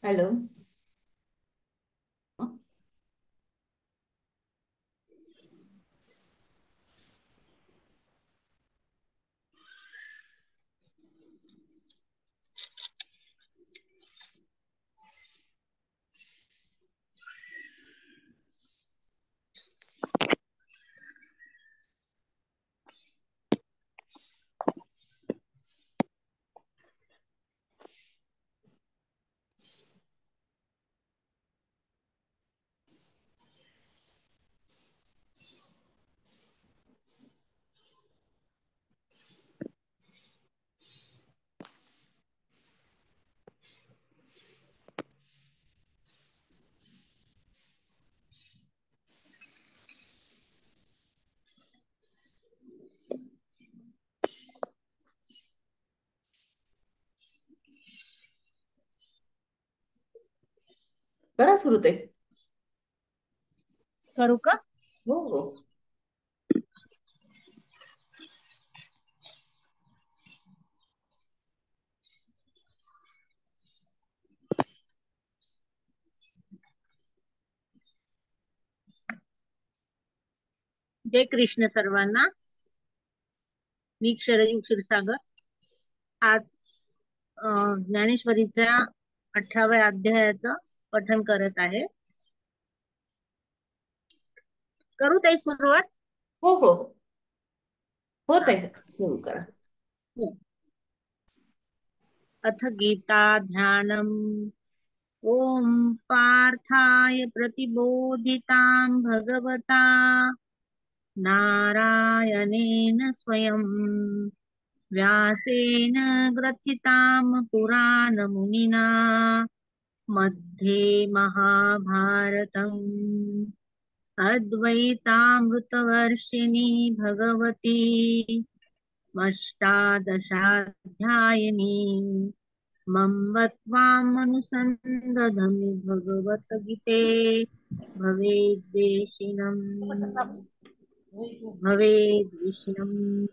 Hello. करा सुरू ते. करू का? हो हो. जय कृष्ण सर्वांना. मी क्षरयू क्षीरसागर. आज ज्ञानेश्वरीच्या 18व्या अध्यायाचं पठण करत आहे. करू ताई सुरुवात? हो हो. होत हा. आहे, सुरू करा. हो. अथ गीता ध्यानम्. ओम पार्थाय प्रतिबोधितां भगवता नारायणेन स्वयं व्यासेन ग्रथितां पुराणमुनिना मध्ये महाभारतम् अद्वैतामृतवर्षिणी भगवती अष्टादशाध्यायिनी मम्मत्वामनुसन्दधमि भगवद्गीते भवेद्वेषिणम् भवेद्विषिणम्।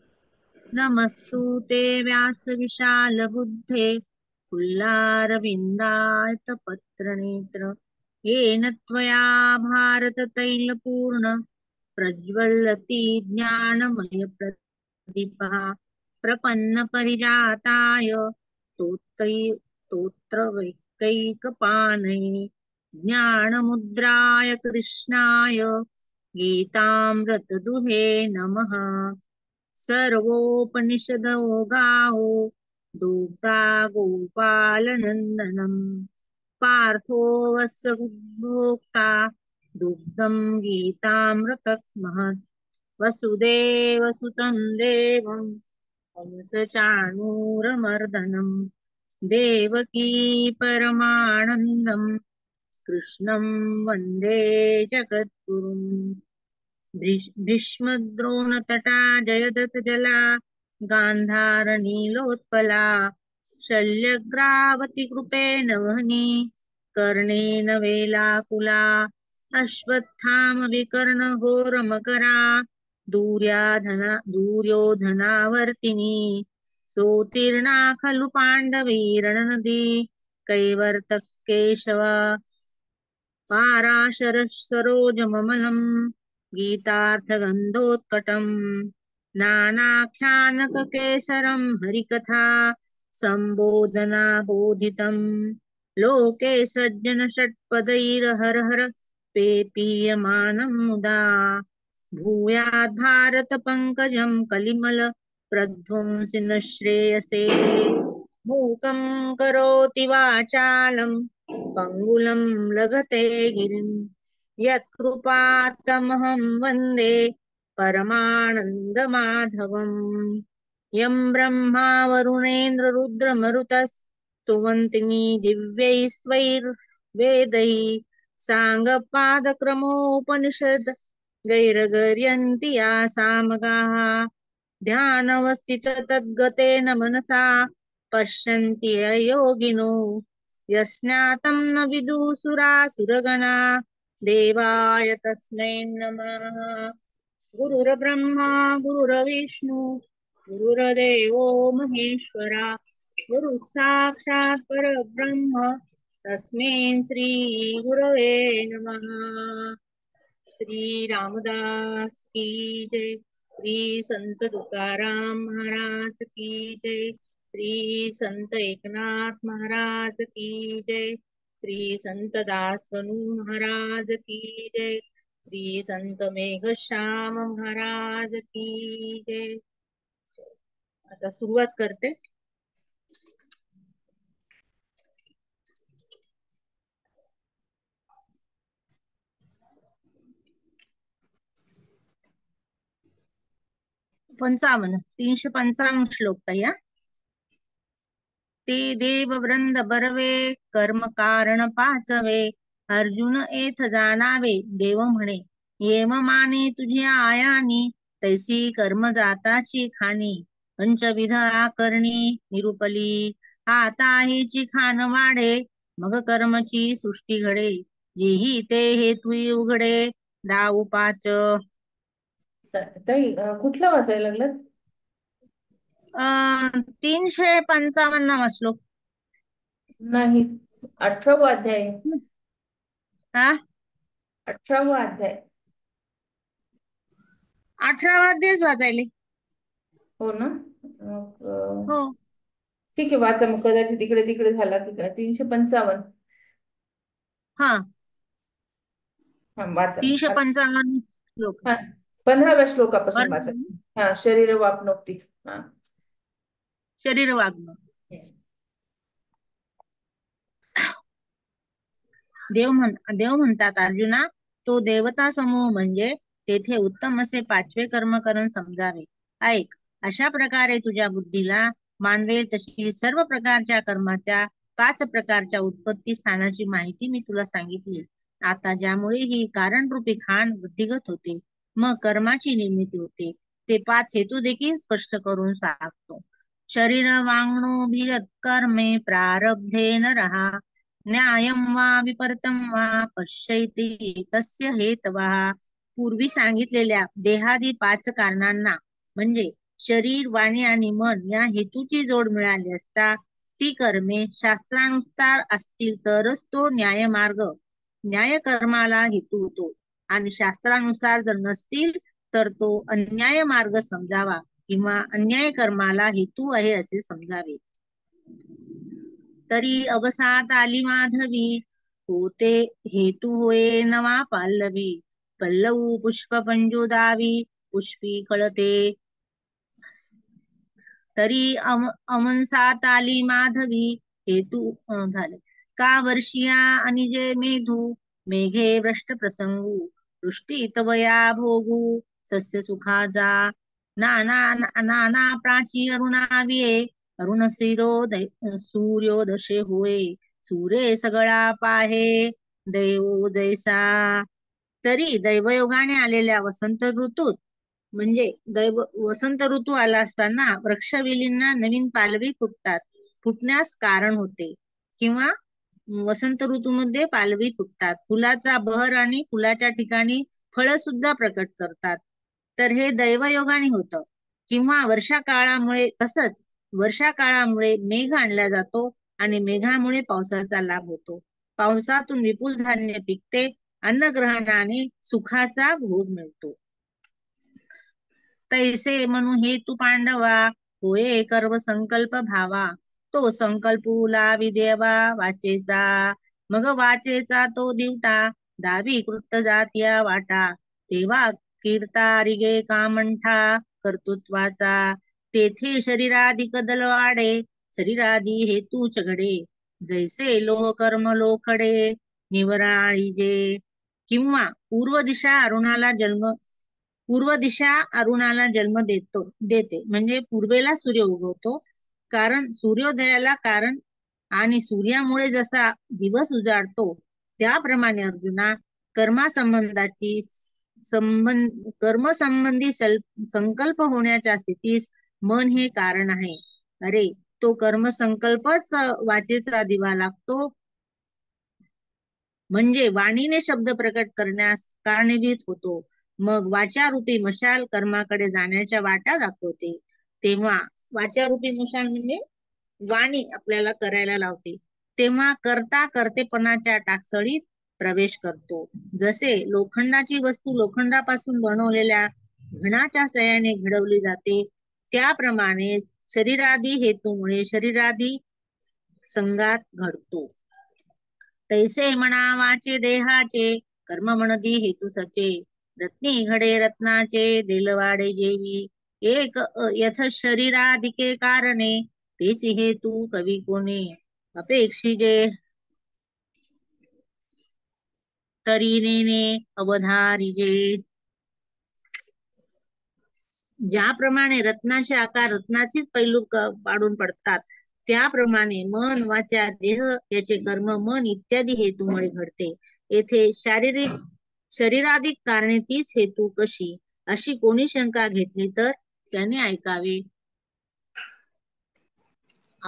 नमस्तु ते व्यासविशालबुद्धे फुल्लारविन्दायतपत्रनेत्र येन त्वया भारततैलपूर्ण प्रज्वलति ज्ञानमयप्रदीपः प्रपन्नपरिजाताय स्तोत्रवैकैकपाणये ज्ञानमुद्राय कृष्णाय गीतामृतदुहे नमः। सर्वोपनिषदो गावो दुग्धा गोपालनन्दनम् पार्थो वस्य भोक्ता दुग्धं गीतामृतस्मः वसुदेवसुतं देवं कंसचाणूरमर्दनं देवकी परमानन्दं कृष्णं वन्दे जगद्गुरुम्। भीष्मद्रोणतटा जयद्रथजला गान्धारनीलोत्पला शल्यग्रावतिकृपेण वह्नि कर्णेन वेलाकुला अश्वत्थामविकर्णघोरमकरा दुर्योधनावर्तिनी सोत्तीर्णा खलु पाण्डवैरणनदी कैवर्तकेशवा पाराशरसरोजममलम् गीतार्थगन्धोत्कटम् नानाख्यानककेसरम् हरिकथा सम्बोधना बोधितम् लोके सज्जन षट्पदैर्हर पेपीयमानम् मुदा भूयाद् भारत पङ्कजम् कलिमल प्रध्वंसिन श्रेयसे मूकं करोति वाचालम् पङ्गुलं लघते गिरिम् यत्कृपात्तमहं वन्दे परमानन्दमाधवम् यं ब्रह्मा वरुणेन्द्ररुद्रमरुतस्तुवन्ति दिव्यैस्वैर्वेदैः साङ्गपादक्रमोपनिषद् गैरगर्यन्ति या सामगाः ध्यानवस्थिततद्गतेन मनसा पश्यन्ति अयोगिनो यस्ज्ञातं न विदुसुरासुरगणा देवाय तस्मै नमः। गुरुर्ब्रह्मा गुरुर्विष्णु गुरुर्देवो महेश्वरा गुरुः साक्षात् परब्रह्म तस्मै श्री गुरवे नमः। श्री रामदास की जय। श्री संत तुकाराम महाराज की जय। श्री संत एकनाथ महाराज की जय। श्री संत दासगणु महाराज की जय। श्री संत मेघश्याम महाराज की जय। आता सुरुवात करते। पंचावन्न 355 श्लोक ताई हा. ते देव वृंद बरवे कर्म कारण पाचवे अर्जुन येथ जाणावे देव म्हणे येम माने तुझी आयानी तैसी कर्म जाताची खाणी पंचविध आकरणी निरुपली आता हेची खान वाढे मग कर्मची सृष्टी घडे जेही ते हेतू उघडे दाऊ पाच. ताई कुठला वाचायला लागलात? 355 श्लोक. नाही, 18वा अध्याय. हा 18वा अध्याय. 18 अध्यायच वाचायले. हो ना. मग, हो ठीक आहे, वाचा मग. कदाचित तिकडे तिकडे झाला की काय. 355. हा हा, वाचा. 355 श्लोक. हा, 15व्या श्लोकापासून वाचा. बरोबर. हा, शरीर वापनोक्ती. हा. शरीर वागणं. देव म्हणतात अर्जुना तो देवता समूह म्हणजे तेथे उत्तम असे 5वे कर्मकरण समजावे. ऐक अशा प्रकारे तुझ्या बुद्धीला मांडवेल तशी सर्व प्रकारच्या कर्माच्या 5 प्रकारच्या उत्पत्ती स्थानाची माहिती मी तुला सांगितली. आता ज्यामुळे ही कारणरूपी खाण बुद्धिगत होते मग कर्माची निर्मिती होते ते 5 हेतू देखील स्पष्ट करून सांगतो. शरीर वाङ्मनोभियत् कर्मे प्रारब्धे नरः न्यायं वा विपरीतं वा पश्यति तस्य हेतवः. पूर्वी सांगितलेल्या देहादी 5 कारणांना म्हणजे शरीर वाणी आणि मन या हेतूची जोड मिळाली असता ती कर्मे शास्त्रानुसार असतील तरच तो न्याय कर्माला हेतू होतो आणि शास्त्रानुसार जर नसतील तर तो अन्याय मार्ग समजावा किंवा अन्याय कर्माला हेतू आहे असे समजावे. तरी अवसात आली माधवी होते हेतू होय नवा पल्लवी पल्लवू पुष्प पंजुदावी पुष्पी कळते. तरी अमनसात आली माधवी हेतू झाले का वर्षिया आणि जे मेधू मेघे वृष्ट प्रसंगू वृष्टी तवया भोगू सस्य सुखाजा नाना नाना प्राची अरुणाविये अरुण सूर्योदशे होय सूर्य सगळा पाहे दैव जैसा. तरी दैवयोगाने आलेल्या वसंत ऋतूत म्हणजे वसंत ऋतू आला असताना वृक्षवेलींना नवीन पालवी फुटतात फुटण्यास कारण होते किंवा वसंत ऋतूमध्ये पालवी फुटतात फुलाचा बहर आणि फुलाच्या ठिकाणी फळ सुद्धा प्रकट करतात तर हे दैवयोगाने होतं. किंवा वर्षा काळामुळे तसंच वर्षा काळामुळे मेघ आणला जातो आणि मेघामुळे पावसाचा लाभ होतो. पावसातून विपुल धान्य पिकते अन्नग्रहणाने सुखाचा भोग मिळतो. तैसे म्हणू हेतू पांडवा होय कर्म संकल्प भावा तो संकल्पूला विदेवा वाचेचा मग वाचेचा तो दिवटा दावी कृत जातीया वाटा तेव्हा कीर्ता रिगे कामंठा कर्तृत्वाचा तेथे शरीरादी कदल वाढे शरीरादी हेतूच घडे जैसे लोह कर्म लोखडे निवराळीजे. किंवा पूर्व दिशा अरुणाला जन्म देते म्हणजे पूर्वेला सूर्य उगवतो कारण सूर्योदयाला कारण आणि सूर्यामुळे जसा दिवस उजाडतो त्याप्रमाणे अर्जुना कर्मसंबंधी संकल्प होण्याच्या स्थितीस मन हे कारण आहे. अरे तो कर्मसंकल्पच वाचेचा दिवा लागतो म्हणजे वाणीने शब्द प्रकट करण्यास कारणीभूत होतो मग वाचारूपी मशाल कर्माकडे जाण्याच्या वाटा दाखवते. तेव्हा वाचारूपी मशाल म्हणजे वाणी आपल्याला करायला लावते तेव्हा करता कर्तेपणाच्या टाकसळीत प्रवेश करतो. जसे लोखंडाची वस्तू लोखंडापासून बनवलेल्या घणाच्या सहाय्याने घडवली जाते, त्याप्रमाणे शरीरादी हेतूमुळे शरीरादी संघात घडतो. तैसे म्हणावाचे देहाचे कर्म म्हणती हेतू सचे, रत्नी घडे रत्नाचे देलवाडे जेवी, एक यथ शरीराधिके कारणे तेची हेतू कवी कोणे, अपेक्षिजे तरी अवधारिजे. ज्याप्रमाणे रत्नाचे आकार रत्नाचेच पैलू पाडून पडतात, त्याप्रमाणे मन वाचा देह याचे कर्म मन इत्यादी हेतूमुळे घडते. येथे शरीराधिक कारणे तीच हेतू कशी, अशी कोणी शंका घेतली तर त्याने ऐकावे.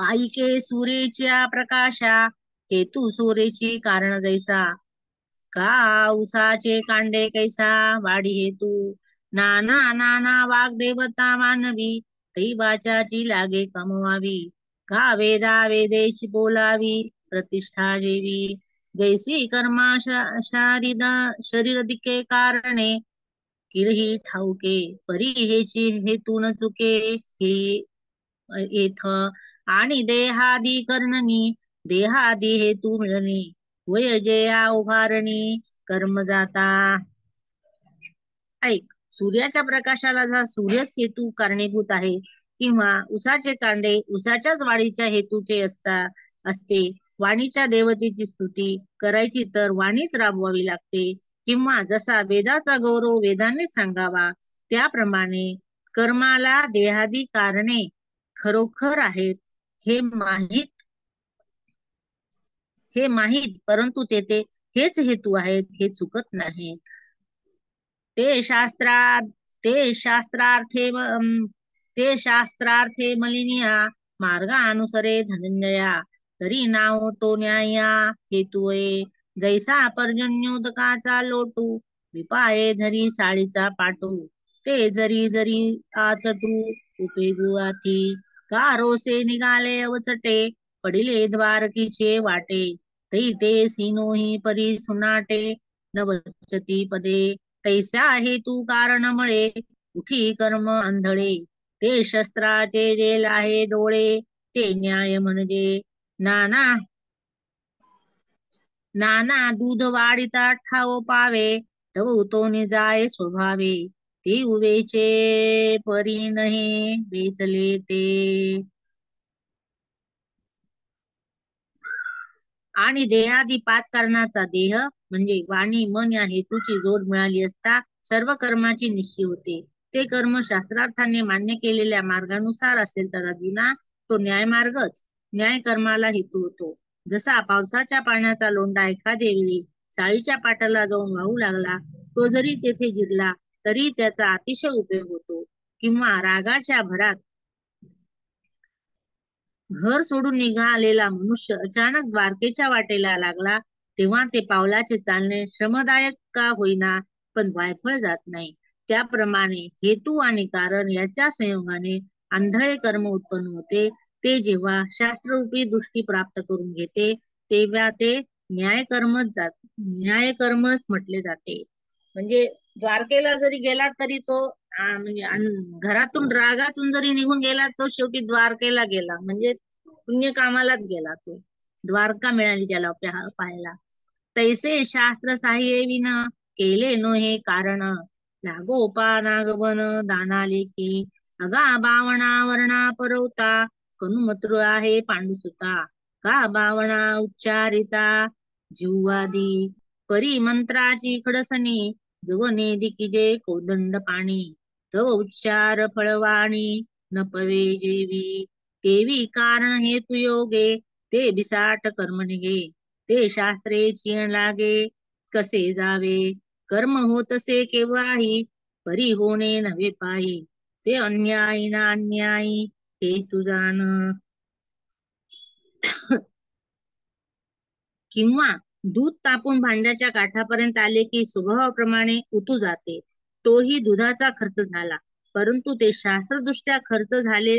आईके सूर्याच्या प्रकाशा हेतू सूर्याची कारण जैसा, का उसाचे कांडे कैसा वाढी हेतू, नाना नाना वाग्देवता मानवी तै वाचाची लागे कमवावी, का वेदा वेदेची बोलावी प्रतिष्ठा जेवी, जैसी कर्मा शरीरदिके कारणे किरही ठाऊके, परी हेची हेतू न चुके हे येथ, आणि देहादी कर्णनी देहादी हेतू मिळणे, वय जया उभारणी कर्म जाता. ऐक, सूर्याच्या प्रकाशाला जर सूर्यच हेतू कारणीभूत आहे, किंवा उसाचे कांडे उसाच्याच वाढीच्या हेतूचे असते, वाणीच्या देवतेची स्तुती करायची तर वाणीच राबवावी लागते, किंवा जसा वेदाचा गौरव वेदांनीच सांगावा, त्याप्रमाणे कर्माला देहादी कारणे खरोखर आहेत हे माहीत, परंतु तेथे हेच हेतू आहेत हे चुकत नाही. ते शास्त्रार्थे मलिनिया मार्गानुसरे धनंजया, तरी नाव तो न्याया हेतुये, जैसा पर्जन्योदकाचा लोटू विपाये धरी साडीचा पाटू, ते जरी जरी आचटू उपेगू आथी, का रोसे निघाले अवचटे पडिले द्वारकीचे वाटे, तै ते सिनोही परी सुनाटे नवचती पदे, तैसा हेतू कारणमुळे उठी कर्म आंधळे, ते शस्त्राचे जे लाहे डोळे ते न्याय म्हणजे, नाना नाना दूध वाढीचा ठाव पावे तव तो निजाय स्वभावे, ते उभेचे परी नहे वेचले ते. आणि देहादी 5 कारणाचा देह म्हणजे वाणी मन या हेतूची जोड मिळाली असता सर्व कर्माची निश्चय होते. ते कर्म शास्त्रार्थाने मान्य केलेल्या मार्गानुसार असेल तर अर्जुना तो न्यायमार्गच न्याय कर्माला हेतू होतो. जसा पावसाच्या पाण्याचा लोंढा एखाद्या वेळी साळीच्या पाटाला जाऊन वाहू लागला, तो जरी तेथे जिरला तरी त्याचा अतिशय उपयोग होतो, किंवा रागाच्या भरात घर सोडून निघालेला मनुष्य अचानक द्वारकेच्या वाटेला लागला, तेव्हा ते पावलाचे चालणे श्रमदायक का होईना पण वायफळ जात नाही. त्याप्रमाणे हेतू आणि कारण याच्या संयोगाने आंधळे कर्म उत्पन्न होते. ते जेव्हा शास्त्ररूपी दृष्टी प्राप्त करून घेते तेव्हा ते न्यायकर्मच म्हटले जाते. म्हणजे द्वारकेला जरी गेला तरी तो म्हणजे घरातून रागातून जरी निघून गेला तो शेवटी द्वारकेला गेला, म्हणजे पुण्य कामालाच गेला, तो द्वारका मिळाली त्याला पाहायला. तैसे शास्त्र साह्यविन केले नो हे कारण, लागोपानागवन दाना लेखी अगा बावणा वर्णा परवता, कनुमत्र आहे पांडुसुता, का बावणा उच्चारिता जीवादी, परी मंत्राची खडसणी जवने दिकीजे कोदंड पाणी, तव उच्चार फळवाणी न पवे जेवी, तेवी कारण हेतु योगे ते बिसाट कर्म निघे, ते शास्त्रे चिण लागे कसे जावे, कर्म होतसे केव्हाही परी होणे नव्हे पायी, ते अन्यायी ना अन्यायी हे तुझान. किंवा दूध तापून भांड्याच्या काठापर्यंत आले की स्वभावाप्रमाणे उतू जाते, तोही दुधाचा खर्च झाला, परंतु ते शास्त्रदृष्ट्या खर्च झाले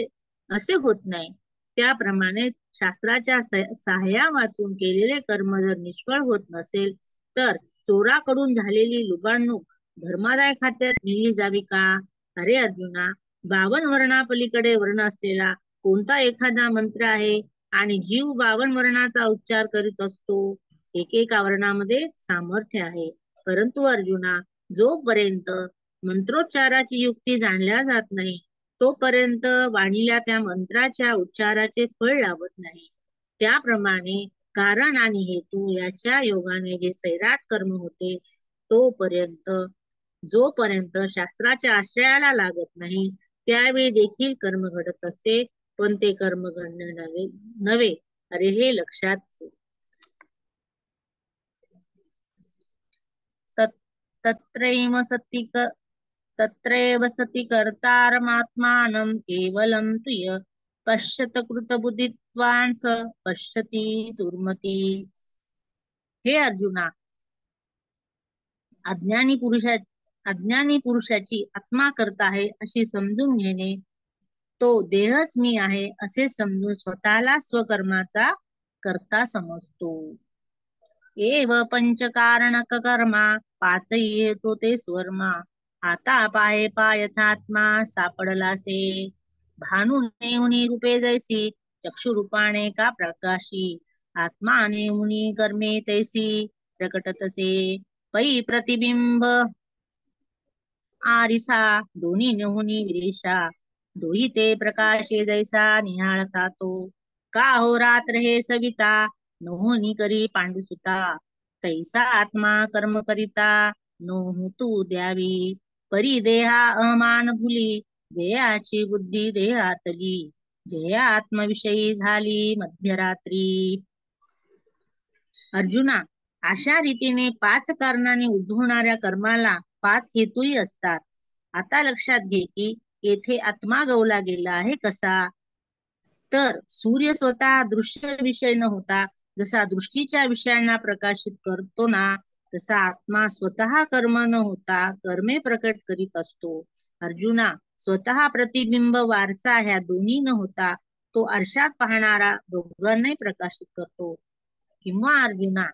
असे होत नाही. त्याप्रमाणे शास्त्राच्या सहाय्या वाचून केलेले कर्म जर निष्फळ होत नसेल तर चोराकडून झालेली लुबाडणूक धर्मादाय खात्यात लिहिली जावी का? अरे अर्जुना, 52 वर्णापलीकडे वर्ण असलेला कोणता एखादा मंत्र आहे आणि जीव 52 वर्णाचा उच्चार करीत असतो? एकेका वर्णामध्ये सामर्थ्य आहे, परंतु अर्जुना, जोपर्यंत मंत्रोच्चाराची युक्ती जाणल्या जात नाही तोपर्यंत वाणीला त्या मंत्राच्या उच्चाराचे फळ लाभत नाही. त्याप्रमाणे कारण आणि हेतू याच्या योगाने जे सैराट कर्म होते तोपर्यंत जोपर्यंत शास्त्राच्या आश्रयाला लागत नाही त्यावेळी देखील कर्म घडत असते, पण ते कर्म घडणे नव्हे. अरे हे लक्षात घे. तत्रैव सति कर्तारमात्मानं केवलं तुय पश्यत कृतबुद्धित्वान् स पश्यति दुर्मती. हे अर्जुना, अज्ञानी पुरुषाची आत्मा करता आहे अशी समजून घेणे, तो देहच मी आहे असे समजून स्वतःला स्वकर्माचा करता समजतो. एव पंचकारणक कर्मा पाचही येतो ते स्वर्मा. आता पाहे पायथात्मा सापडलासे भानू नेहुनी रूपे जैसी चक्षुरूपाने का प्रकाशी. आत्मा नेहुनी कर्मे तैसी प्रकटतसे पै प्रतिबिंब आरिसा दोन्ही नेहुनी विरेशा. दोही ते प्रकाशे जैसा निहाळता तो. का हो रात्र हे सविता नोहुनी करी पांडुसुता. तैसा आत्मा कर्म करिता नोहू तू द्यावी. परी देहा अहमान भुली जयाची बुद्धी देहातली. जया आत्मविषयी झाली मध्यरात्री. अर्जुना, अशा रीतीने 5 कारणाने उद्भवणाऱ्या कर्माला 5 हेतूही असतात. आता लक्षात घे की येथे आत्मा गवला गेला आहे कसा? तर सूर्य स्वतः दृश्य विषय न होता जसा दृष्टीच्या विषयांना प्रकाशित करतो ना, तसा आत्मा स्वतः कर्म न होता कर्मे प्रकट करीत असतो. अर्जुना, स्वतः प्रतिबिंब वारसा ह्या दोन्ही न होता तो आरशात पाहणारा दोघांनाही प्रकाशित करतो. किंवा अर्जुना,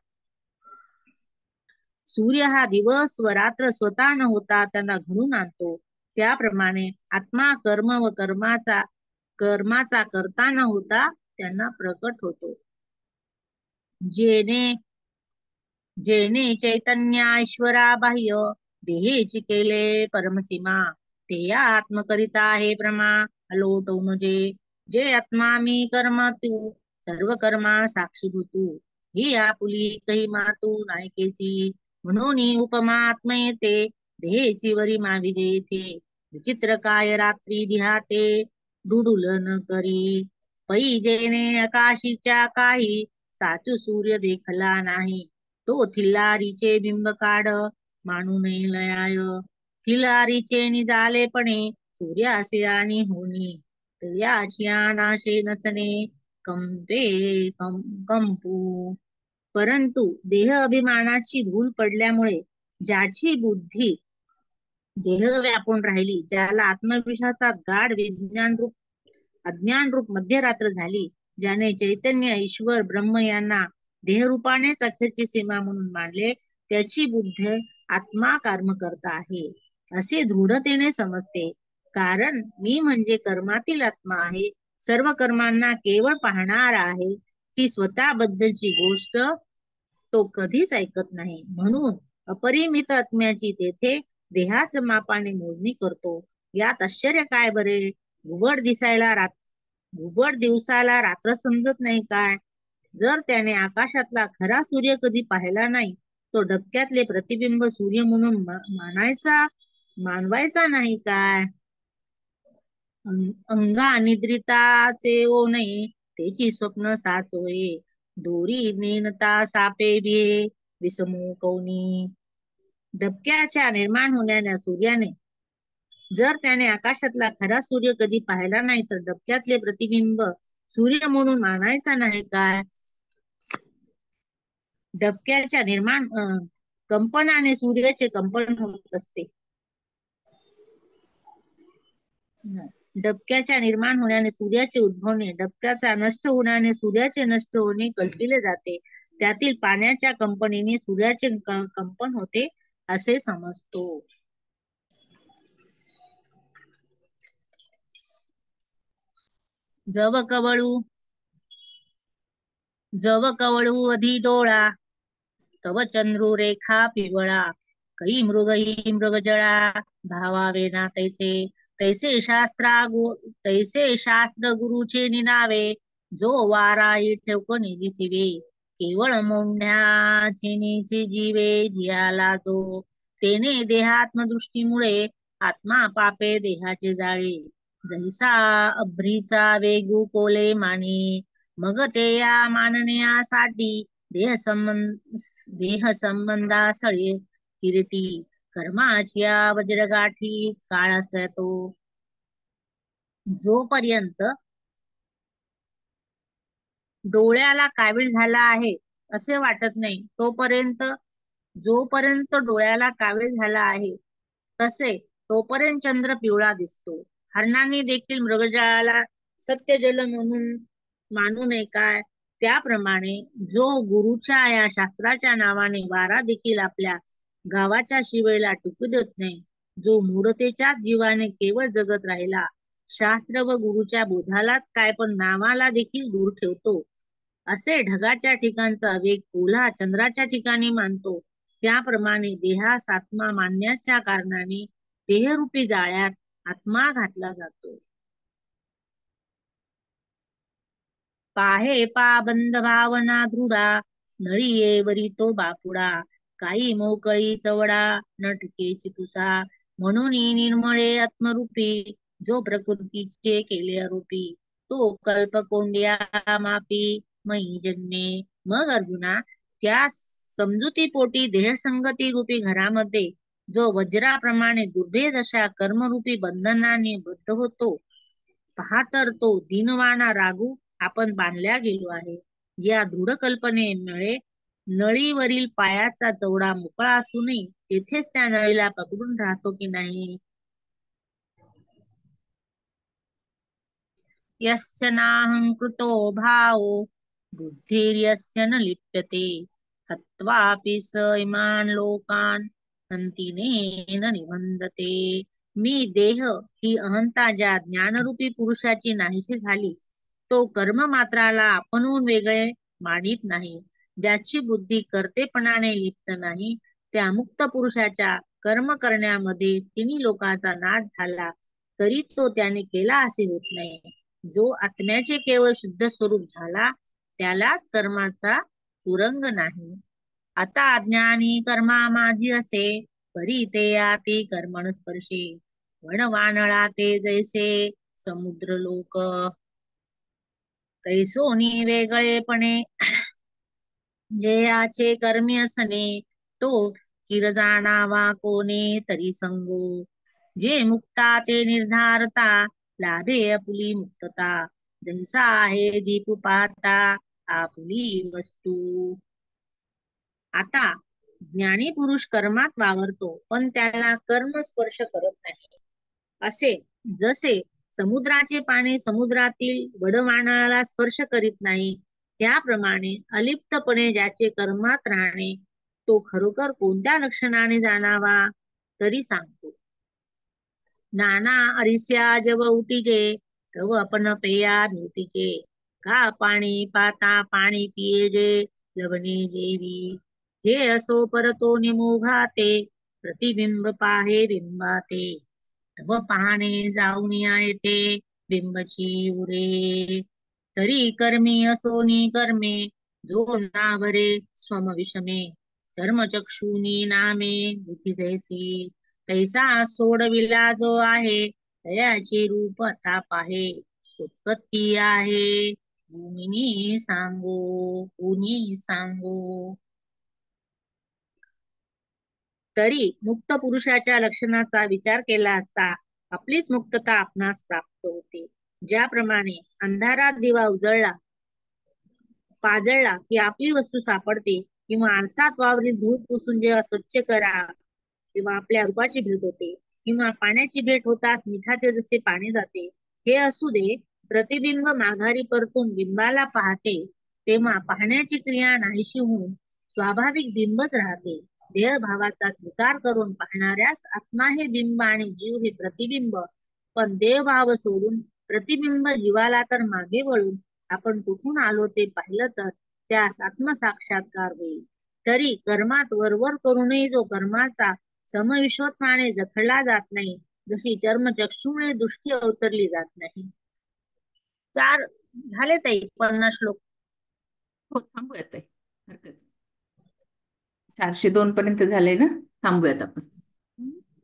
सूर्य हा दिवस व रात्र स्वतः न होता त्यांना घडून आणतो, त्याप्रमाणे आत्मा कर्म व कर्माचा करता न होता त्यांना प्रकट होतो. जेने जेने चैतन्य ईश्वरा बाह्य देहेची केले परमसीमा, ते या आत्मकरिता आहे प्रमा अलोटवून जे आत्मा मी कर्म तू सर्व कर्मा साक्षीभूतू. ही आपुली कही मातू नायकेची म्हणून उपमा आत्म येते देहेची वरी माविजे येथे. विचित्र काय रात्री दिहाते डुडुलन करी. पै जेने आकाशीच्या काही साचू सूर्य देखला नाही. तो थिल्लारीचे बिंब काढ मानू नये लयाय. थिल्लारीचे निजालेपणे सूर्यासे आणि होनी. याची नाशे नसणे कंपू. परंतु देह अभिमानाची भूल पडल्यामुळे ज्याची बुद्धी देह व्यापून राहिली, ज्याला आत्मविश्वासात गाढ अज्ञान रूप मध्यरात्र झाली, ज्याने चैतन्य ईश्वर ब्रह्म यांना देहरूपानेच अखेरची सीमा म्हणून मानले, त्याची बुद्धी आत्मा कर्म करता आहे असे दृढतेने समजते. कारण मी म्हणजे कर्मातील आत्मा आहे, सर्व कर्मांना केवळ पाहणारा आहे. ही स्वतःबद्दलची गोष्ट तो कधीच ऐकत नाही. म्हणून अपरिमित आत्म्याची तेथे देहाच्या मापाने मोजणी करतो. यात आश्चर्य काय बरे? घुबड दिवसाला रात्र समजत नाही काय? जर त्याने आकाशातला खरा सूर्य कधी पाहिला नाही तो डबक्यातले प्रतिबिंब सूर्य म्हणून मानवायचा नाही काय? अंगा निद्रिताचे ओ नाही त्याची स्वप्न साचोये. दोरी नेनता सापे बिये विसमू कौनी. डबक्याच्या निर्माण होणाऱ्या सूर्याने जर त्याने आकाशातला खरा सूर्य कधी पाहिला नाही तर डबक्यातले प्रतिबिंब सूर्य म्हणून मानायचा नाही काय? डबक्याच्या कंपनाने सूर्याचे कंपन होत असते. डबक्याच्या निर्माण होण्याने सूर्याचे उद्भवणे, डबक्याचा नष्ट होण्याने सूर्याचे नष्ट होणे कल्पिले जाते. त्यातील पाण्याच्या कंपनीने सूर्याचे कंपन होते असे समजतो. जव कवळू अधी डोळा, तव चंद्रू रेखा पिवळा, कै मृग ही मृगजळा, भावावे ना तैसे, तैसे शास्त्र गुरुचे निनावे, जो वाराई ठेवकनी दिसिवे, केवळ मोंढ्याचे नीचे जीवे, जियाला जो, तेने देहात्मदृष्टीमुळे आत्मा पापे देहाचे जाळे, जैसा अभ्रीचा वेगू कोले माने, मग ते या मानण्यासाठी देह संबंधासळे किरीटी, कर्माच्या वज्रगाठी काळ असतो. जोपर्यंत डोळ्याला कावीळ झाला आहे असे वाटत नाही, जोपर्यंत डोळ्याला कावीळ झाला आहे तसे तोपर्यंत चंद्र पिवळा दिसतो. हरणांनी देखील मृगजळाला सत्यजल म्हणून मानू नये काय? त्याप्रमाणे जो गुरुच्या या शास्त्राच्या नावाने वारा देखील आपल्या गावाच्या शिवेला टिकू देत नाही, जो मूढतेच्या जीवाने केवळ जगत राहिला, शास्त्र व गुरुच्या बोधालाच काय पण नावाला देखील दूर ठेवतो, असे ढगाच्या ठिकाणचा वेग ओला चंद्राच्या ठिकाणी मानतो, त्याप्रमाणे देहास आत्मा मानण्याच्या कारणाने देहरूपी जाळ्यात आत्मा घातला जातो. पाहे पा बंद भावना दृढा, नळीये वरी तो बापुडा, काही मोकळी चवडा नटके चितुसा, म्हणून निर्मळे आत्मरूपी, जो प्रकृतीचे केले आरोपी, तो कल्पकोंड्या मापी मयी जन्मे. मग अर्जुना, त्या समजुतीपोटी देहसंगती रूपी घरामध्ये जो वज्राप्रमाणे दुर्भेद अशा कर्मरूपी बंधनाने बद्ध होतो, पहा तर तो दीनवाना रागू आपण बांधल्या गेलो आहे. या दृढ कल्पनेमुळे नळीवरील पायाचा चवडा मोकळा असूनही तेथेच त्या नळीला पकडून राहतो की नाही. यस्य नाहंकृतो भावो बुद्धिर्यस्य न लिप्यते, हत्वापि स इमान् लोकान् हन्तिनेन निबंधते. मी देह ही अहंता ज्या ज्ञानरूपी पुरुषाची नाहीशी झाली, तो कर्म मात्राला आपणहून वेगळे मानित नाही. ज्याची बुद्धी कर्तेपणाने लिप्त नाही, त्या मुक्त पुरुषाच्या कर्म करण्यामध्ये तिन्ही लोकांचा नाश झाला तरी तो त्याने केला असे होत नाही. जो आत्म्याचे केवळ शुद्ध स्वरूप झाला त्यालाच कर्माचा तुरंग नाही. आता अज्ञानी कर्मा माझी असे, परी ते आती कर्मण स्पर्शे, वणवानळा ते जैसे समुद्र लोक, तैसोनी वेगळेपणे जेयाचे कर्मी असणे, तो किर जाणावा कोणे तरी संगो, जे मुक्ता ते निर्धारता, लाभे आपुली मुक्तता, जैसा आहे दीप पाहता आपुली वस्तू. आता ज्ञानी पुरुष कर्मात वावरतो पण त्याला कर्म स्पर्श करत नाही. असे जसे समुद्राचे पाणी समुद्रातील वडवाणाला स्पर्श करीत नाही, त्याप्रमाणे अलिप्तपणे ज्याचे कर्मात राहणे, तो खरोखर कोणत्या लक्षणाने जाणावा तरी सांगतो. नाना अरिस्या जव उटीजे, तव आपण पेया भेटीचे, का पाणी पाता पाणी पिये जे, लवणे जेवी, हे असो परतो निमोघाते, प्रतिबिंब पाहे बिंबाते, तव पाहणे जाऊन येते बिंबची उरे, तरी कर्मी असोनी कर्मे, जो नावरे स्वमविषमे, चर्मचक्षुनी नामे बुद्धी दैसी, तैसा सोडविला जो आहे, तयाचे रूप ताप आहे, उत्पत्ती आहे भूमिनी सांगो. तरी मुक्त पुरुषाच्या लक्षणाचा विचार केला असता आपलीच मुक्तता आपणास प्राप्त होते. ज्याप्रमाणे अंधारात दिवा पाजळला की आपली वस्तू सापडते, किंवा आरसात वावरील धूळ पुसून जेव्हा स्वच्छ करा तेव्हा आपल्या रूपाची भेट होते, किंवा पाण्याची भेट होताच मिठाचे जसे पाणी जाते, हे असू दे, प्रतिबिंब माघारी परतून बिंबाला पाहते तेव्हा पाहण्याची क्रिया नाहीशी होऊन स्वाभाविक बिंबच राहते. देहभावाचा स्वीकार करून पाहणाऱ्यास आत्मा हे बिंब आणि जीव हे प्रतिबिंब. पण देहभाव सोडून प्रतिबिंब जीवाला तर मागे वळून आपण कुठून आलो ते पाहिलं तर त्यास आत्मसाक्षात्कार होईल. तरी कर्मात वरवर करूनही जो कर्माचा समविश्वत्वाने जखडला जात नाही, जशी चर्मचक्षुमुळे दृष्टी अवतरली जात नाही. 4 झाले ताई 50 श्लोक. हो, थांबूयात ताई. हरकत नाही. 402 पर्यंत झाले ना? थांबूयात आपण.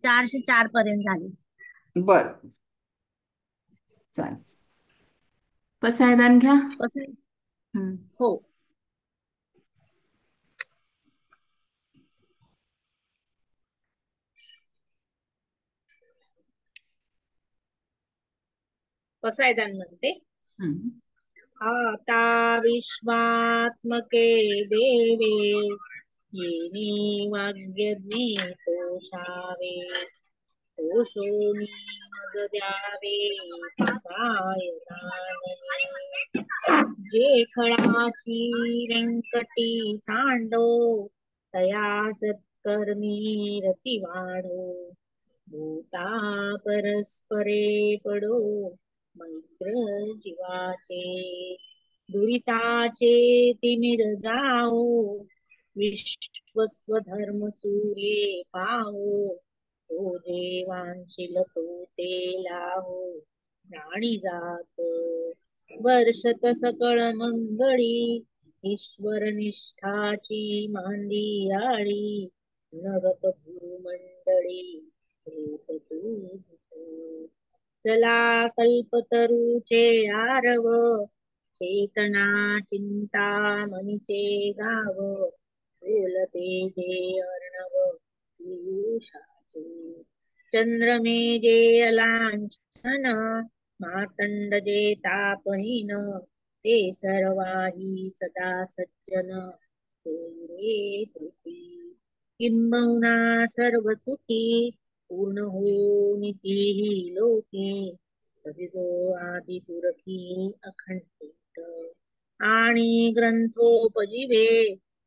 404 पर्यंत झाले. बर, चालेल. पसायदान घ्या. कसं आहे? हम्म. हो. पसायदान म्हणते, हम्म. आता विश्वात्मके देवे येणे तोषावे तोषोनी मग द्यावे पसायदानने. जे खळाची व्यंकटी सांडो तया सत्कर्मी रती वाढो. भूता परस्परे पडो मैत्र जीवाचे. दुरिताचे तिमिर जाओ विश्वस्वधर्म सूर्ये पाहो. तो देवांशील तो ते लाहो प्राणी जात. वर्षत सकळ मंगळी ईश्वर निष्ठाची मांदी आळी. नगत भूमंडळी चला कल्पतरूचे आरव चेतना चिंता मनीचे गाव. बोलते जे अर्णव पियुषाचे चंद्रमे जे अलांछन मातंड जे तापहीन. ते सर्वाही सदा सज्जन रे पृथ्वी. किंबहुना सर्व सुखी पूर्ण हो नीतीही लोके. तरी जो आदि पुरखी अखंडित आणि ग्रंथोपजीवे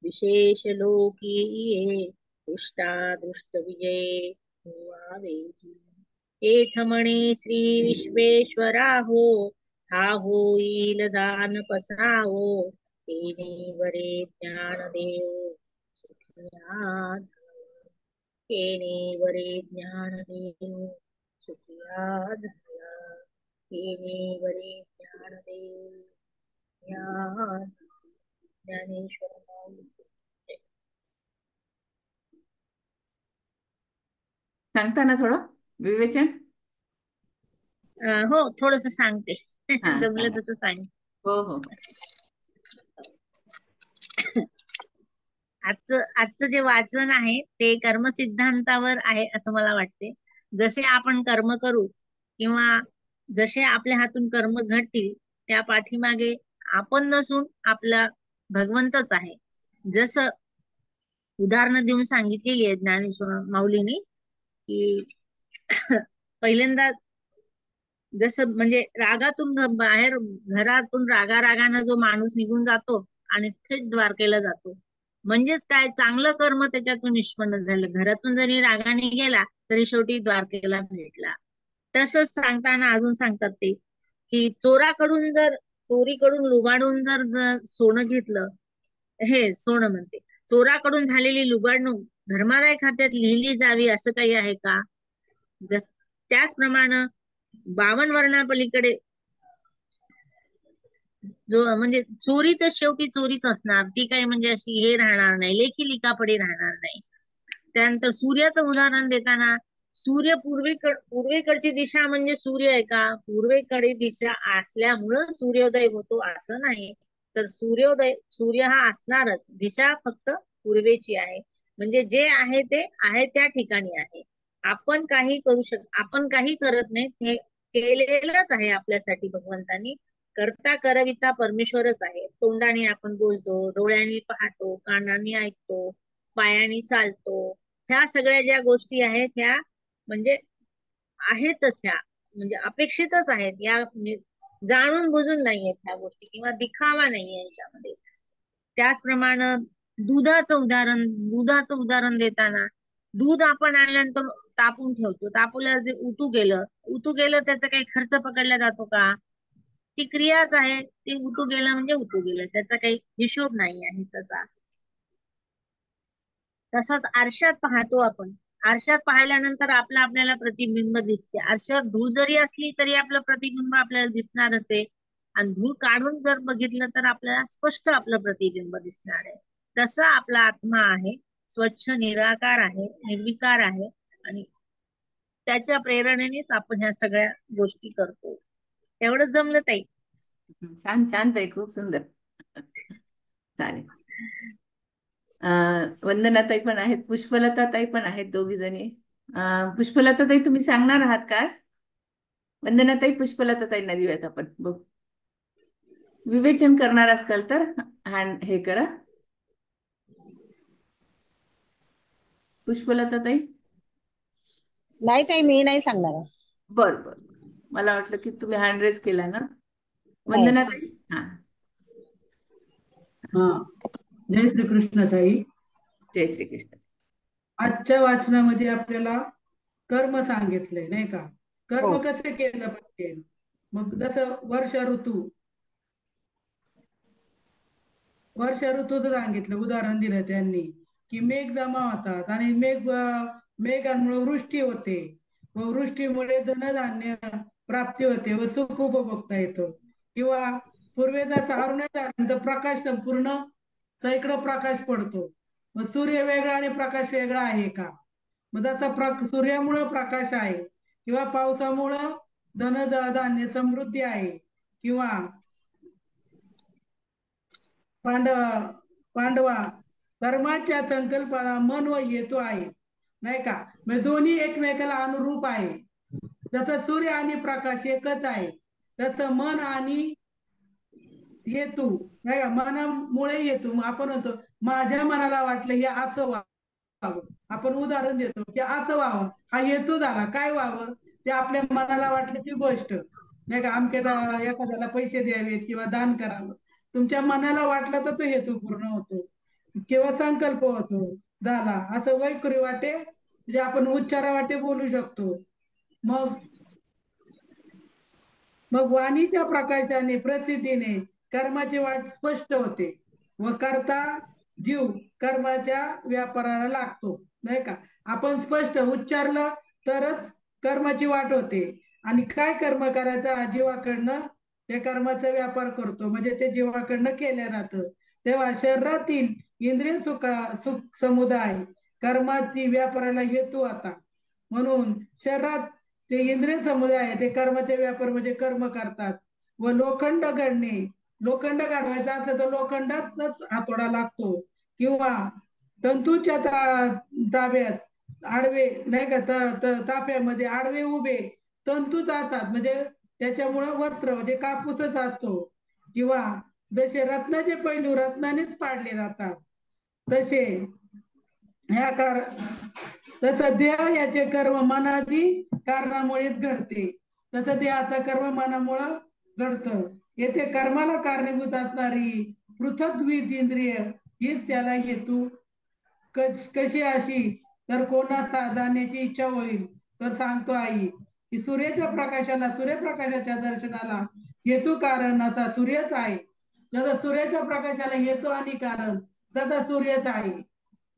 विशेष लोकी ये. दृष्टादृष्ट विजय व्हावेची. एथ म्हणे श्री विश्वेश्वरा हो हा होईल दान पसरावो. तेने वरे ज्ञान देव सुखिया झाला. तेने वरे ज्ञान देव सुखिया झाला. तेने वरे ज्ञान देव या ज्ञानेश्वर माऊली. सांगता ना थोडं विवेचन? हो, थोडस सांगते. हा, जमलं सांगा. तसं सांग. हो हो. आजचं जे वाचन आहे ते कर्मसिद्धांतावर आहे असं मला वाटते. जसे आपण कर्म करू किंवा जसे आपल्या हातून कर्म घडतील त्या पाठीमागे आपण नसून आपला भगवंतच आहे. जसं उदाहरण देऊन सांगितलेली आहे ज्ञानेश्वर माऊलीने की पहिल्यांदा जसं म्हणजे रागातून बाहेर घरातून रागारागानं जो माणूस निघून जातो आणि थेट द्वारकेला जातो. म्हणजेच काय, चांगलं कर्म त्याच्यातून निष्पन्न झालं. घरातून जरी रागाने गेला तरी शेवटी द्वारकेला भेटला. तसंच सांगताना अजून सांगतात ते की चोरीकडून लुबाडून जर सोनं घेतलं, हे सोनं म्हणते, चोराकडून झालेली लुबाडणूक धर्मादाय खात्यात लिहिली जावी असं काही आहे का? त्याचप्रमाणे 52 वर्णापलीकडे जो म्हणजे चोरी तर शेवटी चोरीच असणार. ती काही म्हणजे अशी हे राहणार नाही, लेखी लिखापडी राहणार नाही. त्यानंतर सूर्याचं उदाहरण देताना सूर्य पूर्वेकडची दिशा म्हणजे सूर्य आहे का? पूर्वेकडे दिशा असल्यामुळं सूर्योदय होतो असं नाही. तर सूर्य हा असणारच, दिशा फक्त पूर्वेची आहे. म्हणजे जे आहे ते आहे त्या ठिकाणी आहे. आपण काही करत नाही, हे केलेलंच आहे आपल्यासाठी भगवंतानी. करता करविता परमेश्वरच आहे. तोंडाने आपण बोलतो, डोळ्यांनी पाहतो, कानांनी ऐकतो, पायाने चालतो. ह्या सगळ्या ज्या गोष्टी आहेत ह्या म्हणजे आहेतच ह्या. म्हणजे अपेक्षितच आहेत या, म्हणजे जाणून बुजून नाहीयेत ह्या गोष्टी किंवा दिखावा नाहीये याच्यामध्ये. त्याचप्रमाणे दुधाचं उदाहरण देताना, दूध आपण आणल्यानंतर तापून ठेवतो, तापवल्यावर जे उतू गेलं त्याचा काही खर्च पकडला जातो का? ती क्रियाच आहे, ते उतू गेलं म्हणजे उतू गेलं, त्याचा काही हिशोब नाही आहे त्याचा. तसंच आरशात पाहतो आपण, आरशात पाहिल्यानंतर आपल्याला प्रतिबिंब दिसते. आरशावर धूळ जरी असली तरी आपलं प्रतिबिंब आपल्याला दिसणारच आहे, आणि धूळ काढून जर बघितलं तर आपल्याला स्पष्ट आपलं प्रतिबिंब दिसणार आहे. तसं आपला आत्मा आहे, स्वच्छ निराकार आहे, निर्विकार आहे, आणि त्याच्या प्रेरणेनेच आपण ह्या सगळ्या गोष्टी करतो. एवढंच जमलं ताई? छान छान ताई, खूप सुंदर. चालेल. वंदनाताई पण आहेत, पुष्पलता ताई पण आहेत, दोघी जणी. पुष्पलता ताई, तुम्ही सांगणार आहात का आज? वंदनाताई, पुष्पलता ताईंना देऊयात आपण, बघ. विवेचन करणार असताल तर हँड हे करा. पुष्पलता ताई. नाही ताई, मी नाही सांगणार. बर बर, मला वाटलं की तुम्ही हँड रेज केला ना. नाही. वंदनाताई. हा. हा, जय श्रीकृष्ण ताई. जय श्री कृष्ण. आजच्या वाचनामध्ये आपल्याला कर्म सांगितलंय, नाही का? कर्म हो. कसे केलं पाहिजे. मग जसं वर्ष ऋतूचं सांगितलं, उदाहरण दिलं त्यांनी की मेघ जमा होतात आणि मेघांमुळे वृष्टी होते, व वृष्टीमुळे धनधान्य प्राप्ती होते व सुख उपभोगता येतो. किंवा पूर्वेचा सावरण्यात आल्यानंतर प्रकाश संपूर्ण सगळीकडे प्रकाश पडतो. मग सूर्य वेगळा आणि प्रकाश वेगळा आहे का? मग जसा सूर्यामुळे प्रकाश आहे, किंवा पावसामुळं धनधान्य समृद्धी आहे, किंवा पांडवा कर्माच्या संकल्पाला मन व हेतू आहे, नाही का? मग दोन्ही एकमेकाला अनुरूप आहे. जसं सूर्य आणि प्रकाश एकच आहे, तसं मन आणि हेतू, नाही का? मनामुळे हेतू. आपण म्हणतो माझ्या मनाला वाटलं हे असं व्हावं, आपण उदाहरण देतो की असं व्हावं, हा हेतू झाला. काय व्हावं? ते आपल्या मनाला वाटलं ती गोष्ट, नाही का? एखाद्याला पैसे द्यावेत किंवा दान करावं, तुमच्या मनाला वाटलं तर तो हेतू पूर्ण होतो किंवा संकल्प होतो, झाला. असं वैखरी वाटे जे आपण उच्चारा वाटे बोलू शकतो. मग वाणीच्या प्रकाशाने, प्रसिद्धीने कर्माची वाट स्पष्ट होते व करता जीव कर्माच्या व्यापाराला लागतो, नाही का? आपण स्पष्ट उच्चारलं तरच कर्माची वाट होते. आणि काय कर्म करायचं, जीवाकडनं त्या कर्माचा व्यापार करतो, म्हणजे ते जीवाकडनं केल्या जातं. तेव्हा शरीरातील इंद्रिय सुख समुदाय कर्माची व्यापाराला हेतू आता. म्हणून शरीरात ते इंद्रिय समुदाय आहे, ते कर्माचे व्यापार म्हणजे कर्म करतात. व लोखंड गाडवायचा असेल तर लोखंडाचाच हातोडा लागतो, किंवा तंतूच्या ताब्यात आडवे, नाही का? ताफ्यामध्ये आडवे उभे तंतूच असतात, म्हणजे त्याच्यामुळे वस्त्र म्हणजे कापूसच असतो. किंवा जसे रत्नाचे पैलू रत्नानेच पाडले जातात, तसे तसं देह याचे कर्म मनाची कारणामुळेच घडते. तसं देहाचं कर्म मनामुळं घडतं. येथे कर्माला कारणीभूत असणारी पृथक्विध इंद्रिय हीच त्याला हेतू. कशी अशी तर कोणास जाण्याची इच्छा होईल तर सांगतो आई की सूर्यप्रकाशाच्या दर्शनाला हेतू कारण असा सूर्यच आहे. जसं सूर्याच्या प्रकाशाला हेतू आणि कारण तसा सूर्यच आहे.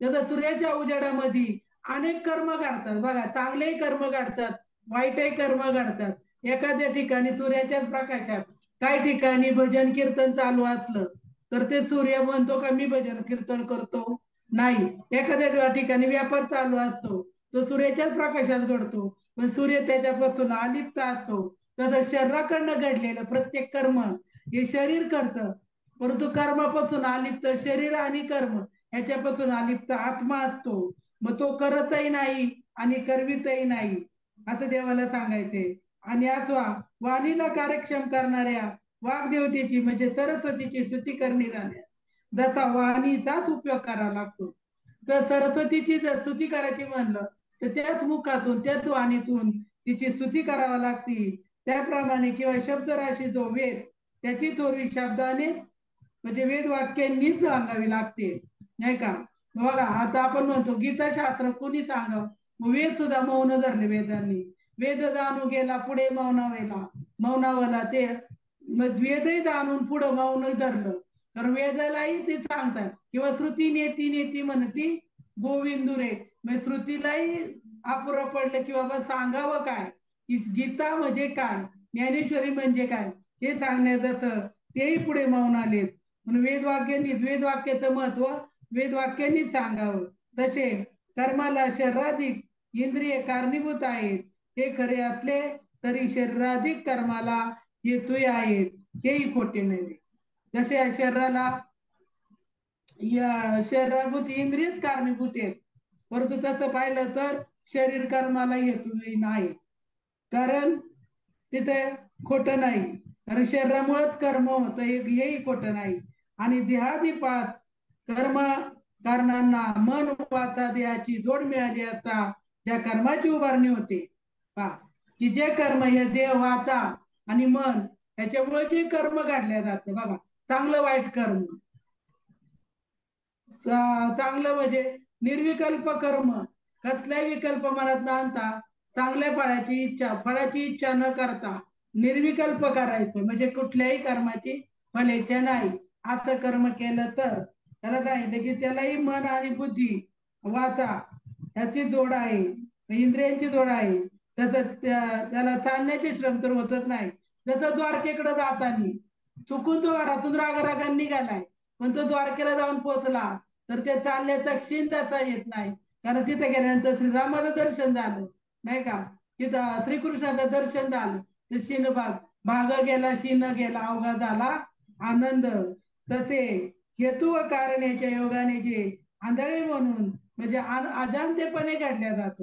जसं सूर्याच्या उजेडामध्ये अनेक कर्म घडतात बघा, चांगलेही कर्म घडतात, वाईटही कर्म घडतात. एखाद्या ठिकाणी सूर्याच्याच प्रकाशात काही ठिकाणी भजन कीर्तन चालू असलं तर ते सूर्य म्हणतो का मी भजन कीर्तन करतो? नाही. एखाद्या ठिकाणी व्यापार चालू असतो, तो सूर्याच्याच प्रकाशात घडतो, पण सूर्य त्याच्यापासून अलिप्त असतो. तसं शरीराकडनं घडलेलं प्रत्येक कर्म हे शरीर करतं, परंतु कर्मापासून अलिप्त शरीर आणि कर्म ह्याच्यापासून अलिप्त आत्मा असतो. मग तो करतही नाही आणि करवितही नाही, असं देवाला सांगायचंय. आणि अथवा वाणीला कार्यक्षम करणाऱ्या वाग्देवतेची म्हणजे सरस्वतीची स्तुती करणे झाल्यास जसा वाणीचाच उपयोग करावा लागतो, तर सरस्वतीची जर स्तुती करायची म्हणलं तर त्याच मुखातून, त्याच वाणीतून तिची स्तुती करावी लागती, त्याप्रमाणे किंवा शब्दराशी जो वेद त्याची थोडी शब्दानेच म्हणजे वेद वाक्यांनीच सांगावी लागते, नाही का? बघा आता आपण म्हणतो गीताशास्त्र कोणी सांगावं, वेद सुद्धा मौन धरले वेदांनी. वेद जाणू गेला पुढे मौनावेला, मौनावला ते वेदही जाणून पुढे मौन धरलं, तर वेदालाही ते सांगतात किंवा श्रुती नेती नेती म्हणती गोविंदुरे, म्हणजे श्रुतीलाही अपुरं पडलं की बाबा सांगावं काय, की गीता म्हणजे काय, ज्ञानेश्वरी म्हणजे काय हे सांगण्यात जसं तेही पुढे मौन आलेत. म्हणून वेद वाक्याचं महत्व वेदवाक्यांनीच सांगावं. तसे कर्माला शरीराधिक इंद्रिय कारणीभूत आहेत हे खरे असले तरी शरीराधिक कर्माला हेतू आहेत हेही खोटे नव्हे. जसे या शरीराला शरीराभूत इंद्रियच कारणीभूत आहेत, परंतु तसं पाहिलं तर शरीर कर्माला हेतू नाही, कारण तिथे खोटं नाही, कारण शरीरामुळेच कर्म होतं हेही खोटं नाही. आणि देहादी पाच कर्म कारणांना मन वाचा देहाची जोड मिळाली असता ज्या कर्माची उभारणी होते, पहा की जे कर्म हे देह वाचा आणि मन याच्यामुळे जे कर्म काढले जाते, बघा चांगलं वाईट कर्म, चांगलं म्हणजे निर्विकल्प कर्म, कसलाही विकल्प मनात न आणता चांगल्या फळाची इच्छा न करता निर्विकल्प करायचं, म्हणजे कुठल्याही कर्माची फल इच्छा नाही असं कर्म केलं तर त्याला सांगितलं की त्यालाही मन आणि बुद्धी वाचा याची जोड आहे, इंद्रियांची जोड आहे. तसं त्याला चालण्याचे श्रम तर होतच नाही. जसं द्वारकेकडे जाताना चुकून तो घरातून रागारागाने निघालाय, पण तो द्वारकेला जाऊन पोहोचला तर त्या चालण्याचा क्षीण त्याचा येत नाही, कारण तिथे गेल्यानंतर श्रीरामाचं दर्शन झालं, नाही का? तिथं श्रीकृष्णाचं दर्शन झालं, तर शीन भाग गेला शीन गेला अवघा झाला आनंद. तसे हेतू व कारण याच्या योगाने जे आंधळे म्हणून म्हणजे अजाणतेपणे घडल्या जात,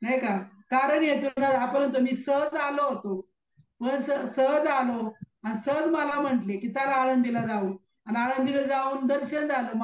नाही का? कारण हेतू आपण म्हणतो मी सहज आलो होतो, मग सहज आलो आणि सहज मला म्हटले की चला आळंदीला जाऊ, आणि आळंदीला जाऊन दर्शन झालं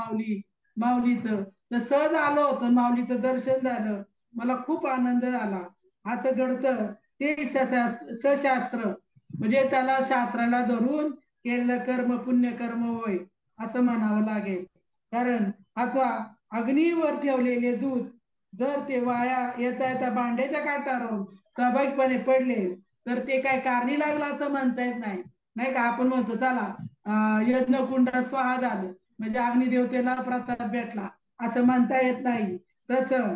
माऊलीचं, तर सहज आलो होतो, माऊलीचं दर्शन झालं, मला खूप आनंद झाला. असं घडतं ते सशास्त्र, म्हणजे त्याला शास्त्राला धरून केलेलं कर्म पुण्य कर्म होय असं म्हणावं लागेल. कारण अथवा अग्नीवर ठेवलेले दूध जर ते वाया येता येता भांड्याच्या काठावर स्वाभाविकपणे पडले तर ते काय कारणी लागलं असं म्हणता येत नाही, नाही का? आपण म्हणतो चला यज्ञ कुंड स्वाहा झालं म्हणजे अग्निदेवतेला प्रसाद भेटला असं म्हणता येत नाही. तसं